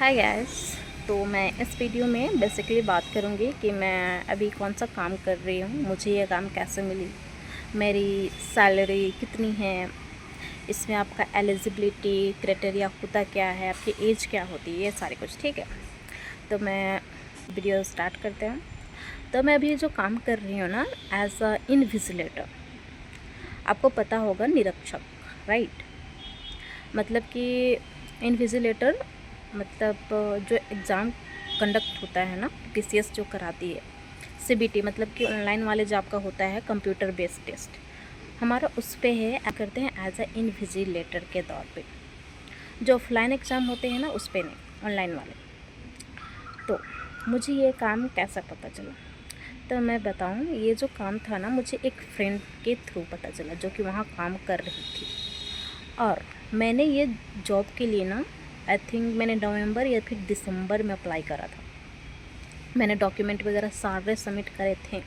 Hi guys. तो मैं इस वीडियो में बेसिकली बात करूँगी कि मैं अभी कौन सा काम कर रही हूँ, मुझे ये काम कैसे मिली, मेरी सैलरी कितनी है, इसमें आपका एलिजिबिलिटी क्राइटेरिया होता क्या है, आपकी एज क्या होती है, ये सारे कुछ। ठीक है, तो मैं वीडियो स्टार्ट करते हैं। तो मैं अभी जो काम कर रही हूँ ना, एज अ इनविजिलेटर, आपको पता होगा निरीक्षक, राइट। मतलब कि इनविजिलेटर मतलब जो एग्ज़ाम कंडक्ट होता है ना, पीसीएस जो कराती है, सीबीटी मतलब कि ऑनलाइन वाले जो आपका होता है कंप्यूटर बेस्ड टेस्ट, हमारा उस पे है करते हैं एज अ इनविजिलेटर के तौर पे। जो ऑफलाइन एग्ज़ाम होते हैं ना उस पे नहीं, ऑनलाइन वाले। तो मुझे ये काम कैसा पता चला, तो मैं बताऊँ, ये जो काम था ना मुझे एक फ्रेंड के थ्रू पता चला जो कि वहाँ काम कर रही थी। और मैंने ये जॉब के लिए ना, आई थिंक मैंने नवंबर या फिर दिसंबर में अप्लाई करा था। मैंने डॉक्यूमेंट वगैरह सारे सबमिट करे थे।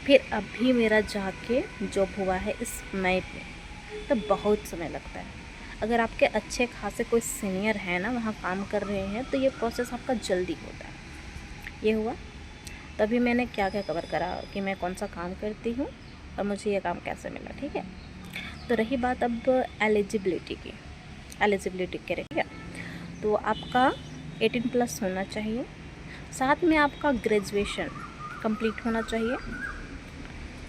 फिर अभी मेरा जाके जॉब हुआ है इस मई पे, तो बहुत समय लगता है। अगर आपके अच्छे खासे कोई सीनियर है ना वहाँ काम कर रहे हैं तो ये प्रोसेस आपका जल्दी होता है। ये हुआ तभी मैंने क्या क्या कवर करा कि मैं कौन सा काम करती हूँ और मुझे ये काम कैसे मिला। ठीक है, तो रही बात अब एलिजिबिलिटी की। एलिजिबिलिटी करेगा तो आपका 18+ होना चाहिए, साथ में आपका ग्रेजुएशन कंप्लीट होना चाहिए।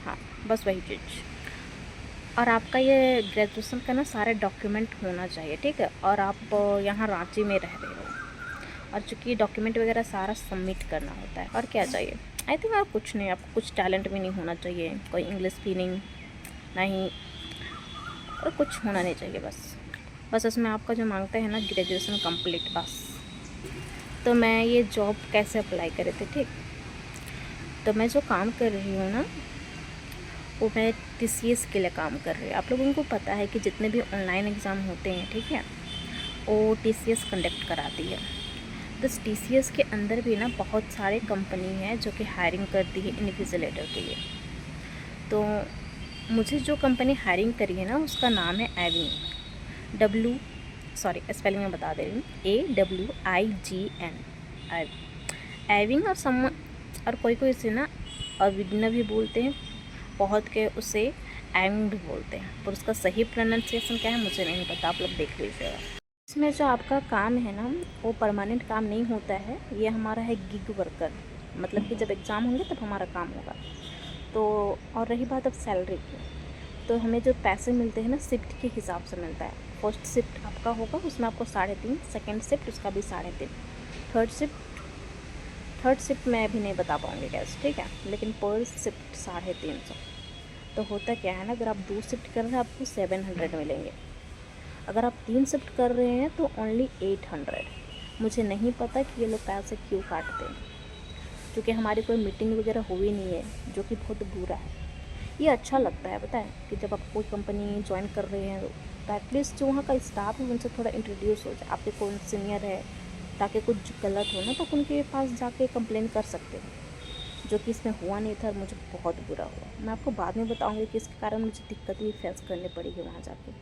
हाँ, बस वही चीज़। और आपका ये ग्रेजुएशन का ना सारे डॉक्यूमेंट होना चाहिए। ठीक है, और आप यहाँ रांची में रह रहे हो और चूँकि डॉक्यूमेंट वगैरह सारा सबमिट करना होता है। और क्या चाहिए, आई थिंक और कुछ नहीं, आपको कुछ टैलेंट भी नहीं होना चाहिए, कोई इंग्लिश स्पीकिंग नहीं, और कुछ होना नहीं चाहिए। बस इसमें आपका जो मांगता है ना ग्रेजुएशन कंप्लीट, बस। तो मैं ये जॉब कैसे अप्लाई करे थे, ठीक। तो मैं जो काम कर रही हूँ ना वो मैं टीसीएस के लिए काम कर रही हूँ। आप लोगों को पता है कि जितने भी ऑनलाइन एग्ज़ाम होते हैं, ठीक है, वो टीसीएस कंडक्ट कराती है। तो इस टीसीएस के अंदर भी ना बहुत सारे कंपनी है जो कि हायरिंग करती है इनविजिलेटर के लिए। तो मुझे जो कंपनी हायरिंग करी है ना उसका नाम है एविंग, स्पेलिंग में बता दे रही हूँ, AWIGN, एविंग। और कोई इसे ना अविग्न भी बोलते हैं, बहुत के उसे एविंग भी बोलते हैं, पर उसका सही प्रोनाउंसिएशन क्या है मुझे नहीं पता, आप लोग देख लीजिएगा। इसमें जो आपका काम है ना वो परमानेंट काम नहीं होता है, ये हमारा है गिग वर्कर, मतलब कि जब एग्ज़ाम होंगे तब हमारा काम होगा। तो और रही बात अब सैलरी की, तो हमें जो पैसे मिलते हैं ना शिफ्ट के हिसाब से मिलता है। फर्स्ट शिफ्ट आपका होगा उसमें आपको 3.5, सेकेंड शिफ्ट उसका भी 3.5, थर्ड शिफ्ट मैं अभी नहीं बता पाऊँगी गैस, ठीक है, लेकिन पर शिफ्ट 350। तो होता क्या है ना, अगर आप 2 शिफ्ट कर रहे हैं आपको 700 मिलेंगे, अगर आप 3 शिफ्ट कर रहे हैं तो ओनली 800। मुझे नहीं पता कि ये लोग पैसे क्यों काटते हैं, क्योंकि हमारी कोई मीटिंग वगैरह हुई नहीं है, जो कि बहुत बुरा है। ये अच्छा लगता है पता है कि जब आप कोई कंपनी ज्वाइन कर रहे हैं तो एटलीस्ट जो वहाँ का स्टाफ है उनसे थोड़ा इंट्रोड्यूस हो जाए, आपके कौन सीनियर है, ताकि कुछ गलत हो ना तो उनके पास जाके कंप्लेन कर सकते हैं, जो कि इसमें हुआ नहीं था और मुझे बहुत बुरा हुआ। मैं आपको बाद में बताऊंगी कि इसके कारण मुझे दिक्कत भी फेस करनी पड़ेगी वहाँ जाके।